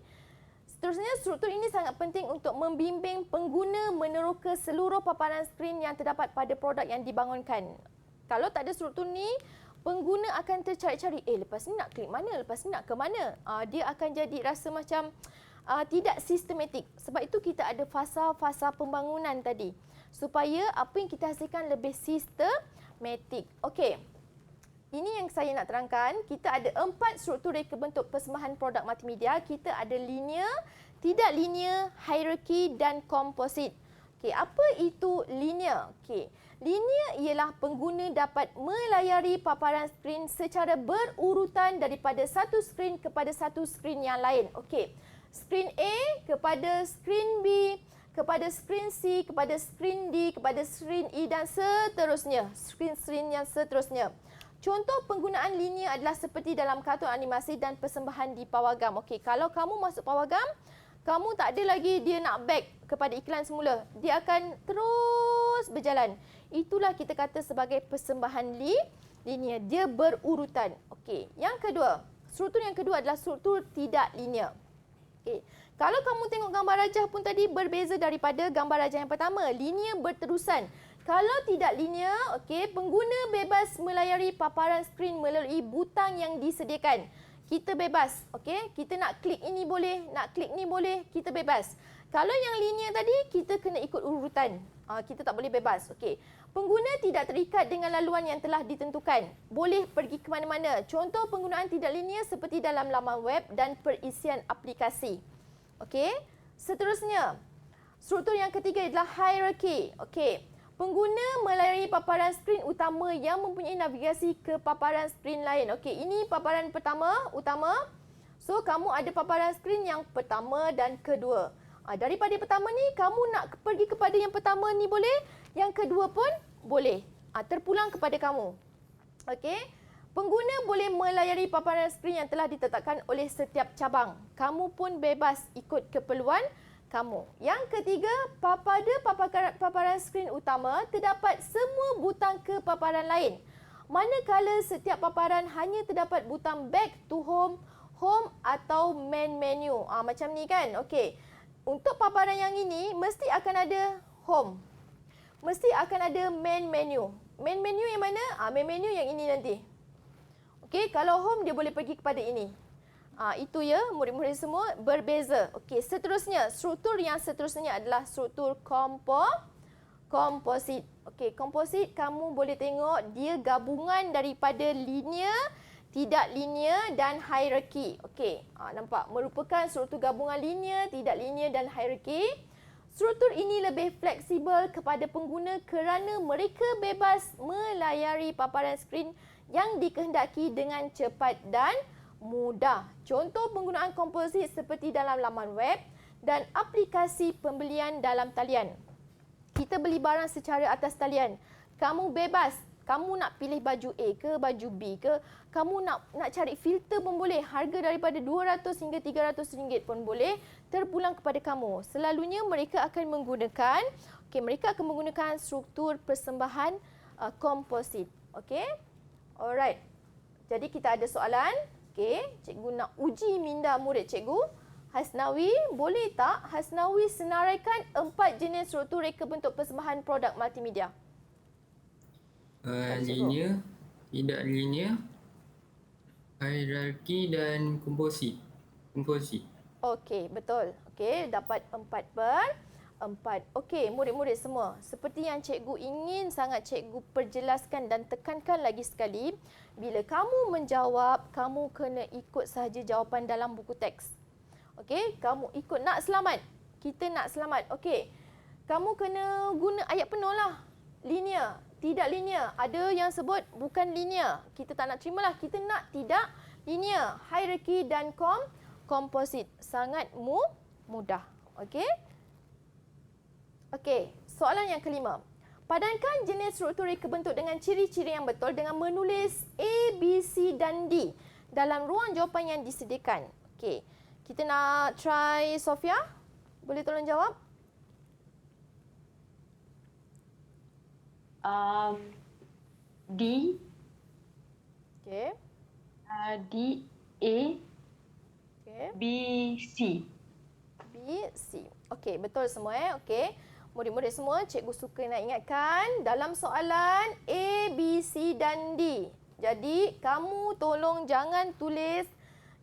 Seterusnya, struktur ini sangat penting untuk membimbing pengguna meneroka seluruh paparan skrin yang terdapat pada produk yang dibangunkan. Kalau tak ada struktur ni, pengguna akan tercari-cari, lepas ni nak klik mana, lepas ni nak ke mana. Dia akan jadi rasa macam tidak sistematik. Sebab itu kita ada fasa-fasa pembangunan tadi. Supaya apa yang kita hasilkan lebih sistematik. Okey. Ini yang saya nak terangkan. Kita ada 4 struktur reka bentuk persembahan produk multimedia. Kita ada linear, tidak linear, hierarki dan komposit. Okey, apa itu linear? Okey. Linear ialah pengguna dapat melayari paparan skrin secara berurutan daripada satu skrin kepada satu skrin yang lain. Okey. Skrin A kepada skrin B, kepada skrin C, kepada skrin D, kepada skrin E dan seterusnya. Skrin-skrin yang seterusnya. Contoh penggunaan linear adalah seperti dalam kartun animasi dan persembahan di pawagam. Okey, kalau kamu masuk pawagam, kamu tak ada lagi dia nak back kepada iklan semula. Dia akan terus berjalan. Itulah kita kata sebagai persembahan linear. Dia berurutan. Okey, yang kedua. Struktur yang kedua adalah struktur tidak linear. Okey. Kalau kamu tengok gambar rajah pun tadi berbeza daripada gambar rajah yang pertama. Linear berterusan. Kalau tidak linear, okey, pengguna bebas melayari paparan skrin melalui butang yang disediakan. Kita bebas, okey. Kita nak klik ini boleh, nak klik ni boleh, kita bebas. Kalau yang linear tadi, kita kena ikut urutan. Kita tak boleh bebas, okey. Pengguna tidak terikat dengan laluan yang telah ditentukan. Boleh pergi ke mana-mana. Contoh penggunaan tidak linear seperti dalam laman web dan perisian aplikasi. Okey. Seterusnya, struktur yang ketiga adalah hierarki. Okey. Pengguna melayari paparan skrin utama yang mempunyai navigasi ke paparan skrin lain. Okey, ini paparan utama. So, kamu ada paparan skrin yang pertama dan kedua. Daripada pertama ni, kamu nak pergi kepada yang pertama ni boleh, yang kedua pun boleh. Terpulang kepada kamu. Okey. Pengguna boleh melayari paparan skrin yang telah ditetapkan oleh setiap cabang. Kamu pun bebas ikut keperluan kamu. Yang ketiga, pada paparan skrin utama terdapat semua butang ke paparan lain. Manakala setiap paparan hanya terdapat butang back to home, home atau main menu. Macam ni kan? Okey. Untuk paparan yang ini mesti akan ada home. Mesti akan ada main menu. Main menu yang mana? Main menu yang ini nanti. Okey, kalau home dia boleh pergi kepada ini. Itu ya, murid-murid semua berbeza. Okey, seterusnya, struktur yang seterusnya adalah struktur komposit. Okey, komposit kamu boleh tengok dia gabungan daripada linear, tidak linear dan hierarki. Okey, nampak merupakan struktur gabungan linear, tidak linear dan hierarki. Struktur ini lebih fleksibel kepada pengguna kerana mereka bebas melayari paparan skrin yang dikehendaki dengan cepat dan mudah. Contoh penggunaan komposit seperti dalam laman web dan aplikasi pembelian dalam talian. Kita beli barang secara atas talian. Kamu bebas. Kamu nak pilih baju A ke baju B ke, kamu nak cari filter pun boleh. Harga daripada RM200 hingga RM300 pun boleh, terpulang kepada kamu. Selalunya mereka akan menggunakan struktur persembahan komposit. Okey? Alright. Jadi kita ada soalan. Okey, cikgu nak uji minda murid cikgu. Hasnawi, boleh tak Hasnawi senaraikan 4 jenis struktur reka bentuk persembahan produk multimedia? Linear, tidak linear, hierarki dan komposit. Okey, betul. Okey, dapat 4/4. Okey, murid-murid semua. Seperti yang cikgu ingin sangat cikgu perjelaskan dan tekankan lagi sekali, bila kamu menjawab, kamu kena ikut sahaja jawapan dalam buku teks. Okey, kamu ikut nak selamat. Kita nak selamat. Okey. Kamu kena guna ayat penuh lah. Linear, tidak linear. Ada yang sebut bukan linear. Kita tak nak terimalah. Kita nak tidak linear. Hierarki dan komposit. Sangat mudah. Okey. Okey, soalan yang kelima. Padankan jenis struktur reka bentuk dengan ciri-ciri yang betul dengan menulis A, B, C dan D dalam ruang jawapan yang disediakan. Okey, kita nak try Sofia. Boleh tolong jawab? D. Okey. D, A. Okey. B, C. B, C. Okey, betul semua Okey. Murid-murid semua, cikgu suka nak ingatkan dalam soalan A, B, C dan D. Jadi, kamu tolong jangan tulis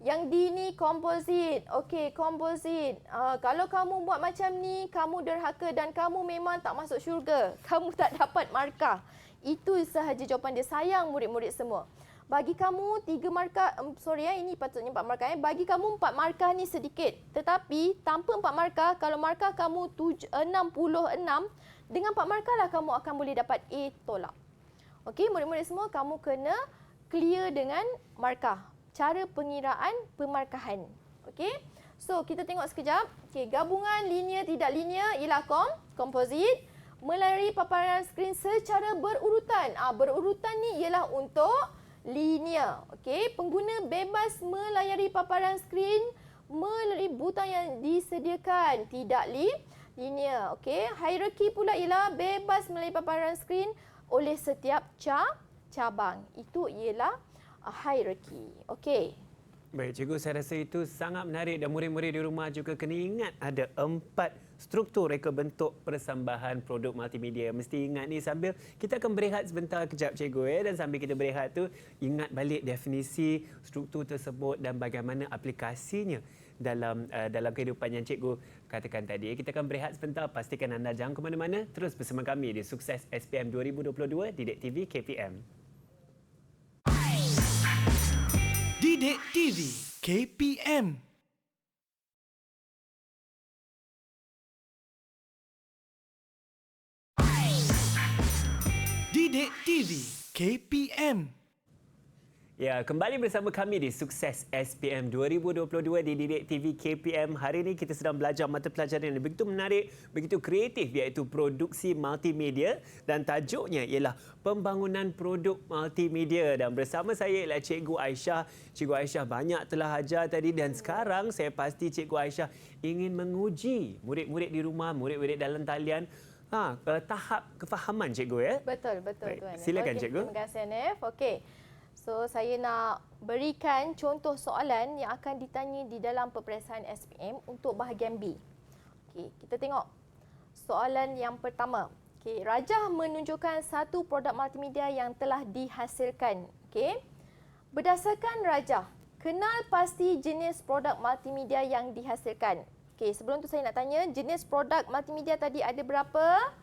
yang D ni komposit. Okey, komposit. Kalau kamu buat macam ni, kamu derhaka dan kamu memang tak masuk syurga. Kamu tak dapat markah. Itu sahaja jawapan dia. Sayang murid-murid semua. Bagi kamu 3 markah, ini patutnya 4 markah. Bagi kamu 4 markah ni sedikit. Tetapi tanpa 4 markah, kalau markah kamu 66, dengan 4 markah lah kamu akan boleh dapat A tolak. Okey, murid-murid semua, kamu kena clear dengan markah. Cara pengiraan pemarkahan. Okey. So, kita tengok sekejap. Okey, gabungan linear tidak linear ialah komposit. Melayari paparan skrin secara berurutan. Berurutan ni ialah untuk linear. Okey, pengguna bebas melayari paparan skrin melalui butang yang disediakan, tidak linear. Okey, hierarki pula ialah bebas melayari paparan skrin oleh setiap cabang. Itu ialah hierarki. Okey. Baik, cikgu, saya rasa itu sangat menarik dan murid-murid di rumah juga kena ingat ada 4 struktur reka bentuk persembahan produk multimedia. Mesti ingat ni sambil kita akan berehat sebentar kejap cikgu dan sambil kita berehat tu ingat balik definisi struktur tersebut dan bagaimana aplikasinya dalam kehidupan yang cikgu katakan tadi. Kita akan berehat sebentar, pastikan anda jangan ke mana-mana, terus bersama kami di Sukses SPM 2022 Didik TV KPM. Didik TV KPM. Didik TV KPM. Ya, kembali bersama kami di Sukses SPM 2022 di Didik TV KPM. Hari ini kita sedang belajar mata pelajaran yang begitu menarik, begitu kreatif, iaitu produksi multimedia, dan tajuknya ialah pembangunan produk multimedia. Dan bersama saya ialah Cikgu Aisyah. Cikgu Aisyah banyak telah ajar tadi, dan sekarang saya pasti Cikgu Aisyah ingin menguji murid-murid di rumah, murid-murid dalam talian tahap kefahaman Cikgu, ya. Betul Baik, Tuan. silakan, Cikgu. Terima kasih Hanif. Okey. So saya nak berikan contoh soalan yang akan ditanya di dalam peperiksaan SPM untuk bahagian B. Okey, kita tengok soalan yang pertama. Okey, Rajah menunjukkan satu produk multimedia yang telah dihasilkan. Okey. Berdasarkan Rajah, kenal pasti jenis produk multimedia yang dihasilkan. Okey, sebelum tu saya nak tanya, jenis produk multimedia tadi ada berapa?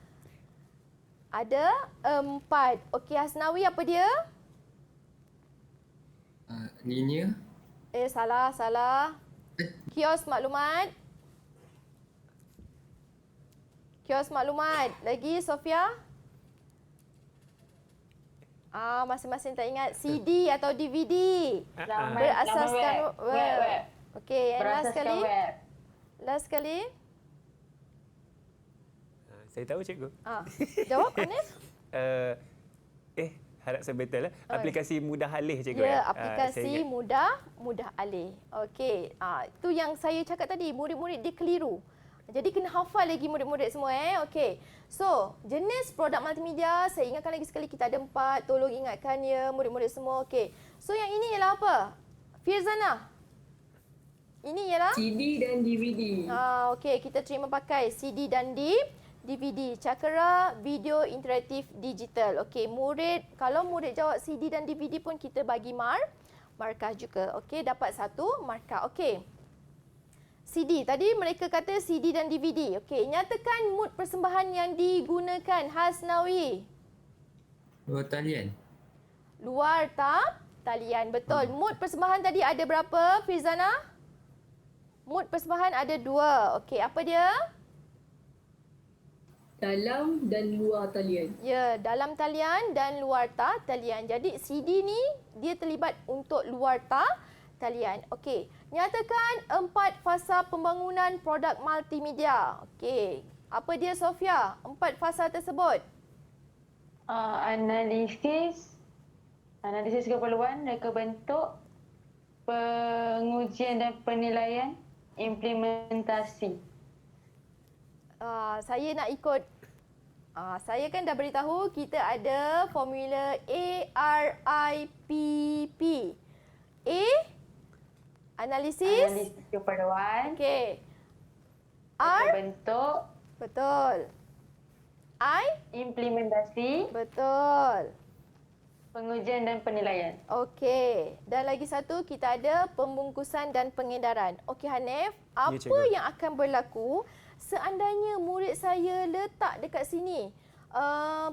Ada 4. Okey, Hasnawi apa dia? Linear. Salah. Kios maklumat. Lagi Sofia? Masing-masing tak ingat. CD atau DVD? Berasaskan web. Okey, yang last sekali. Last sekali. Saya tahu, Cikgu. Jawab, Hanif? Harap saya betul. Aplikasi mudah alih, Cikgu. Ya, aplikasi mudah alih. Okey, itu yang saya cakap tadi, murid-murid dia keliru. Jadi kena hafal lagi murid-murid semua. Okey, so jenis produk multimedia, saya ingatkan lagi sekali, kita ada 4. Tolong ingatkan ya murid-murid semua. Okey, so yang ini ialah apa? Firzana? Ini ialah? CD dan DVD. Okey, kita terima pakai CD dan DVD, Cakera Video Interaktif Digital. Okey, kalau murid jawab CD dan DVD pun kita bagi markah juga. Okey, dapat 1 markah. Okey. CD, tadi mereka kata CD dan DVD. Okey, nyatakan mood persembahan yang digunakan, Hasnawi. Luar talian. Luar talian, betul. Mood persembahan tadi ada berapa, Firzana? Mood persembahan ada 2. Okey, apa dia? Dalam dan luar talian. Ya, dalam talian dan luar talian. Jadi CD ni dia terlibat untuk luar talian. Okey, nyatakan 4 fasa pembangunan produk multimedia. Okey, apa dia Sofia? 4 fasa tersebut. Analisis keperluan, reka bentuk, pengujian dan penilaian, implementasi. Saya nak ikut. Saya kan dah beritahu kita ada formula ARIPP. A, analisis keperluan, okey. reka R, bentuk, betul. I, implementasi, betul. pengujian dan penilaian. Okey. Dan lagi satu, kita ada pembungkusan dan pengedaran. Okey Hanif, apa cikgu. yang akan berlaku seandainya murid saya letak dekat sini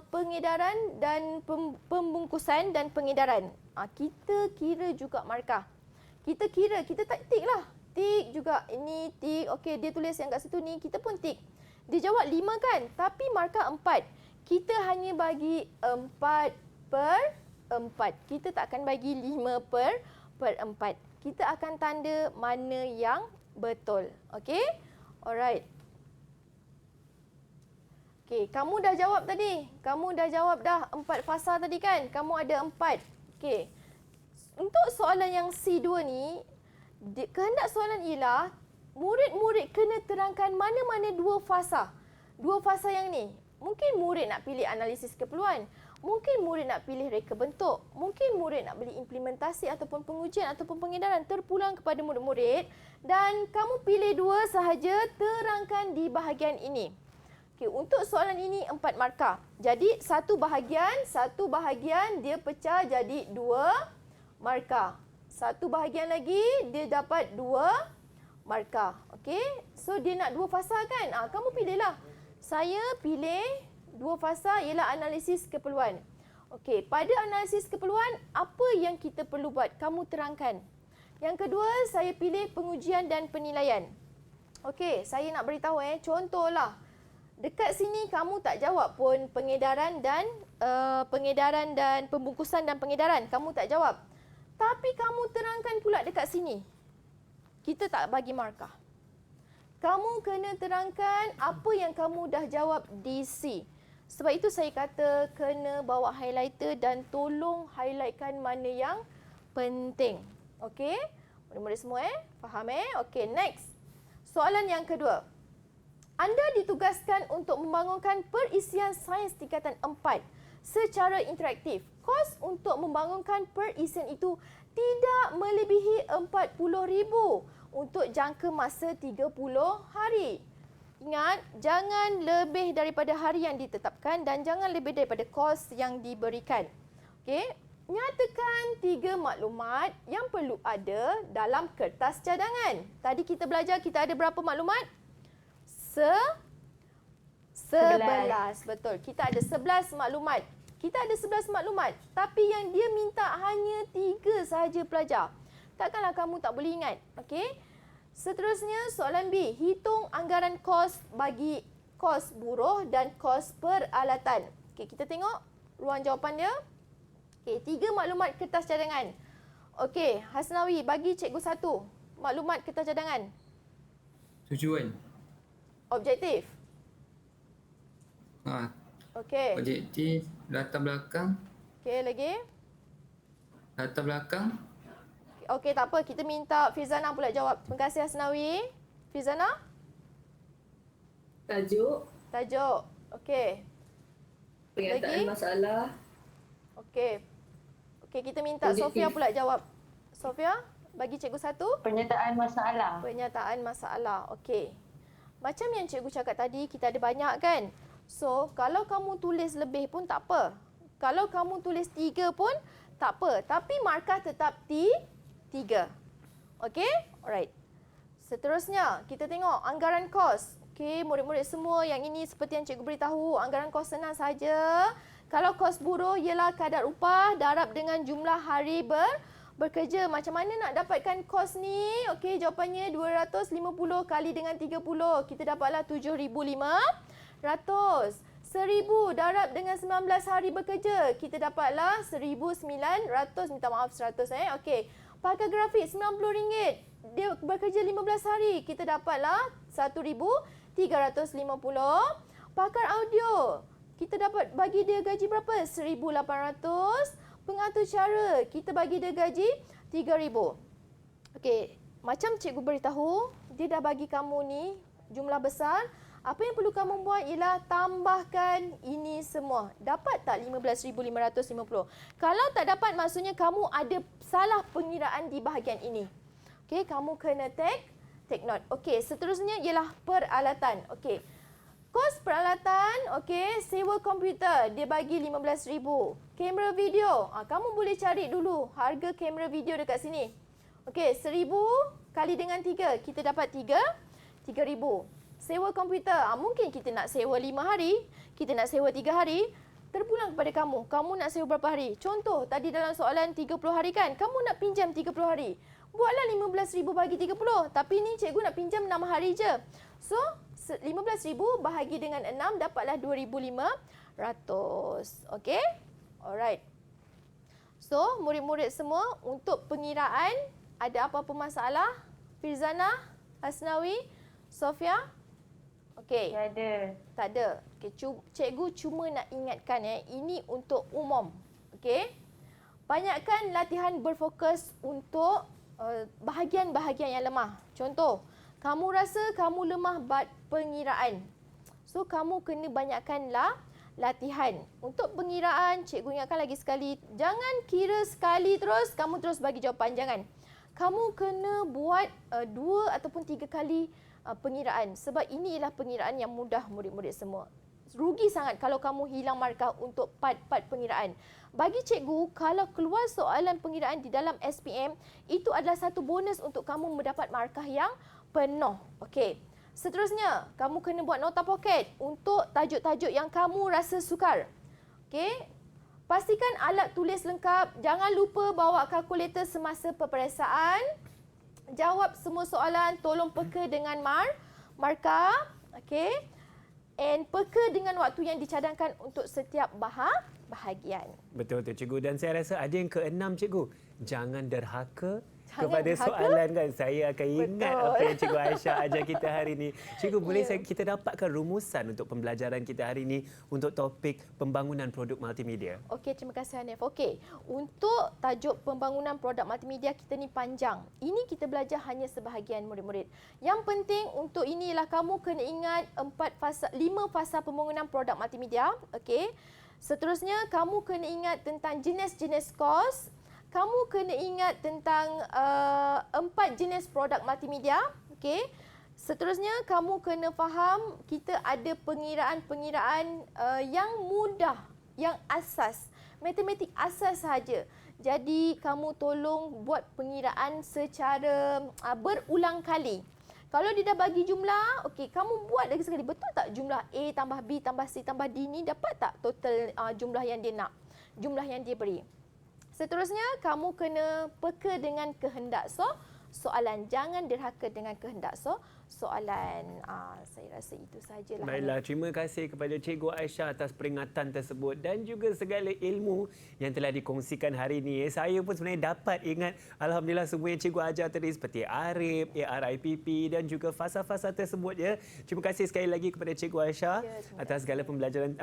pengedaran dan pembungkusan dan pengedaran. Kita kira juga markah. Kita tak tik lah. Tik juga, ini tik. Okey, dia tulis yang kat situ ni, kita pun tik. Dia jawab 5 kan? Tapi markah 4. Kita hanya bagi 4/4. Kita tak akan bagi 5/4. Kita akan tanda mana yang betul. Okey? Alright. Okey, kamu dah jawab tadi. Kamu dah jawab dah 4 fasa tadi kan? Kamu ada 4. Okey. Untuk soalan yang C2 ni, kehendak soalan ialah murid-murid kena terangkan mana-mana 2 fasa. 2 fasa yang ni. Mungkin murid nak pilih analisis keperluan. Mungkin murid nak pilih reka bentuk. Mungkin murid nak pilih implementasi ataupun pengujian ataupun pengedaran. Terpulang kepada murid-murid. Dan kamu pilih 2 sahaja, terangkan di bahagian ini. Okey, untuk soalan ini 4 markah. Jadi satu bahagian dia pecah jadi 2 markah. Satu bahagian lagi dia dapat 2 markah. Okey, so dia nak 2 fasa kan? Kamu pilihlah. Saya pilih 2 fasa ialah analisis keperluan. Okey, pada analisis keperluan, apa yang kita perlu buat? Kamu terangkan. Yang kedua, saya pilih pengujian dan penilaian. Okey, saya nak beritahu contohlah. Dekat sini kamu tak jawab pun pengedaran dan pembungkusan dan pengedaran. Kamu tak jawab. Tapi kamu terangkan pula dekat sini. Kita tak bagi markah. Kamu kena terangkan apa yang kamu dah jawab DC. Sebab itu saya kata kena bawa highlighter dan tolong highlightkan mana yang penting. Okey? Murid-murid semua faham Okey, next. Soalan yang kedua. Anda ditugaskan untuk membangunkan perisian sains tingkatan 4 secara interaktif. Kos untuk membangunkan perisian itu tidak melebihi RM40,000 untuk jangka masa 30 hari. Ingat, jangan lebih daripada hari yang ditetapkan dan jangan lebih daripada kos yang diberikan. Okey, nyatakan 3 maklumat yang perlu ada dalam kertas cadangan. Tadi kita belajar kita ada berapa maklumat? 11. Betul. Kita ada 11 maklumat. Tapi yang dia minta hanya 3 sahaja pelajar. Takkanlah kamu tak boleh ingat. Okey. Seterusnya soalan B. Hitung anggaran kos bagi kos buruh dan kos peralatan. Okey, kita tengok ruang jawapan dia. Okey, 3 maklumat kertas cadangan. Okey, Hasnawi bagi cikgu 1 maklumat kertas cadangan. Tujuan. Objektif. Okey. Objektif, latar belakang. Okey, lagi. Latar belakang. Okey, tak apa. Kita minta Firzana pula jawab. Terima kasih Hasnawi. Firzana? Tajuk, Tajuk. Okey. pernyataan Lagi? masalah, Okey. Okey, kita minta Positif. Sofia pula jawab. Sofia, bagi cikgu 1. Pernyataan masalah. Pernyataan masalah. Okey. Macam yang cikgu cakap tadi, kita ada banyak kan? So, kalau kamu tulis lebih pun tak apa. Kalau kamu tulis 3 pun tak apa. Tapi markah tetap 3. Okey? Alright. Seterusnya, kita tengok anggaran kos. Okey, murid-murid semua yang ini seperti yang cikgu beritahu, anggaran kos senang saja. Kalau kos buruh ialah kadar upah darab dengan jumlah hari bekerja. Macam mana nak dapatkan kos ni? Okey, jawapannya 250 kali dengan 30. Kita dapatlah 7,500. 1,000 darab dengan 19 hari bekerja. Kita dapatlah 1,900. Minta maaf 100 Okey. Pakar grafik RM90. Dia bekerja 15 hari. Kita dapatlah 1,350. Pakar audio. Kita dapat bagi dia gaji berapa? 1,800. Pengatur cara, kita bagi dia gaji 3,000. Okey, macam cikgu beritahu, dia dah bagi kamu ni jumlah besar. Apa yang perlu kamu buat ialah tambahkan ini semua. Dapat tak 15,550? Kalau tak dapat, maksudnya kamu ada salah pengiraan di bahagian ini. Okey, kamu kena take note. Okey, seterusnya ialah peralatan. Okey. Kos peralatan, okey, sewa komputer, dia bagi 15,000. Kamera video, kamu boleh cari dulu harga kamera video dekat sini. Okey, 1,000 kali dengan 3, kita dapat 3,000. Sewa komputer, mungkin kita nak sewa 5 hari, kita nak sewa 3 hari, terpulang kepada kamu. Kamu nak sewa berapa hari? Contoh, tadi dalam soalan 30 hari kan, kamu nak pinjam 30 hari. Buatlah 15,000 bagi 30, tapi ni cikgu nak pinjam 6 hari je. So, 15,000 bahagi dengan 6 dapatlah 2,500. Okey? Alright. So, murid-murid semua, untuk pengiraan, ada apa-apa masalah? Firzana, Hasnawi, Sofia? Okey. Tak ada. Tak ada. Okay, cikgu cuma nak ingatkan ini untuk umum. Okey? Banyakkan latihan berfokus untuk bahagian-bahagian yang lemah. Contoh, kamu rasa kamu lemah bab pengiraan. So, kamu kena banyakkanlah latihan. Untuk pengiraan, cikgu ingatkan lagi sekali, jangan kira sekali terus, kamu terus bagi jawapan. Jangan. Kamu kena buat 2 ataupun 3 kali pengiraan. Sebab ini ialah pengiraan yang mudah murid-murid semua. Rugi sangat kalau kamu hilang markah untuk part-part pengiraan. Bagi cikgu, kalau keluar soalan pengiraan di dalam SPM, itu adalah satu bonus untuk kamu mendapat markah yang penuh. Okey. Seterusnya, kamu kena buat nota poket untuk tajuk-tajuk yang kamu rasa sukar. Okey. Pastikan alat tulis lengkap. Jangan lupa bawa kalkulator semasa peperiksaan. Jawab semua soalan, tolong peka dengan markah. Okey. and peka dengan waktu yang dicadangkan untuk setiap bahagian. Betul tu cikgu, dan saya rasa ada yang keenam cikgu, jangan derhaka Jangan kepada derhaka? soalan kan. Saya akan ingat Betul. apa yang Cikgu Aisyah ajar kita hari ini. Cikgu, boleh kita dapatkan rumusan untuk pembelajaran kita hari ini untuk topik pembangunan produk multimedia? Okey, terima kasih Hanif. Okey, untuk tajuk pembangunan produk multimedia kita ni panjang. Ini kita belajar hanya sebahagian murid-murid. Yang penting untuk ini ialah kamu kena ingat 5 fasa pembangunan produk multimedia. Okey. Seterusnya kamu kena ingat tentang jenis-jenis kos. Kamu kena ingat tentang 4 jenis produk multimedia. Okey. Seterusnya kamu kena faham kita ada pengiraan-pengiraan yang mudah, yang asas. Matematik asas sahaja. Jadi kamu tolong buat pengiraan secara berulang kali. Kalau dia dah bagi jumlah, okey, kamu buat lagi sekali. Betul tak jumlah A tambah B tambah C tambah D ni dapat tak total jumlah yang dia nak? Jumlah yang dia beri. Seterusnya, kamu kena peka dengan kehendak soalan. Jangan derhaka dengan kehendak soalan. Saya rasa itu sahajalah. Baiklah, terima kasih kepada Cikgu Aisyah atas peringatan tersebut dan juga segala ilmu yang telah dikongsikan hari ini. Saya pun sebenarnya dapat ingat, alhamdulillah, semua yang Cikgu ajar tadi seperti ARIP, ARIPP dan juga fasa-fasa tersebut. Ya. Terima kasih sekali lagi kepada Cikgu Aisyah atas segala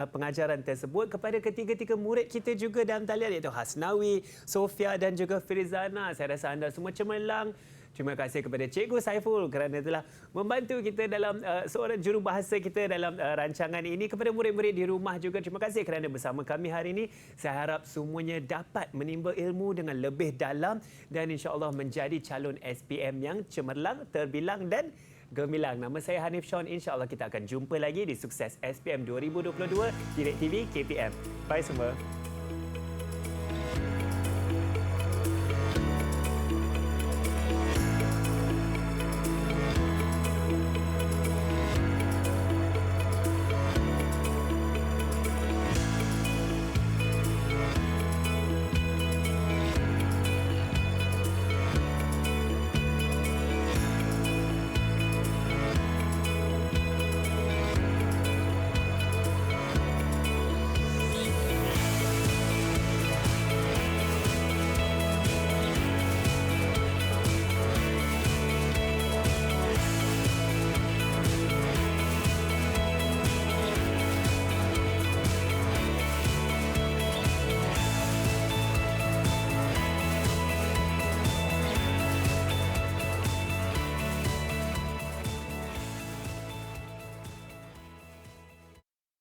pengajaran tersebut. Kepada ketiga-tiga murid kita juga dalam talian, iaitu Hasnawi, Sofia dan juga Firizana. Saya rasa anda semua cemerlang. Terima kasih kepada Cikgu Saiful kerana telah membantu kita dalam seorang jurubahasa kita dalam rancangan ini. Kepada murid-murid di rumah juga, terima kasih kerana bersama kami hari ini. Saya harap semuanya dapat menimba ilmu dengan lebih dalam dan insya-Allah menjadi calon SPM yang cemerlang, terbilang dan gemilang. Nama saya Hanif Sean. Insya-Allah kita akan jumpa lagi di Sukses SPM 2022 Direct TV KPM. Bye semua.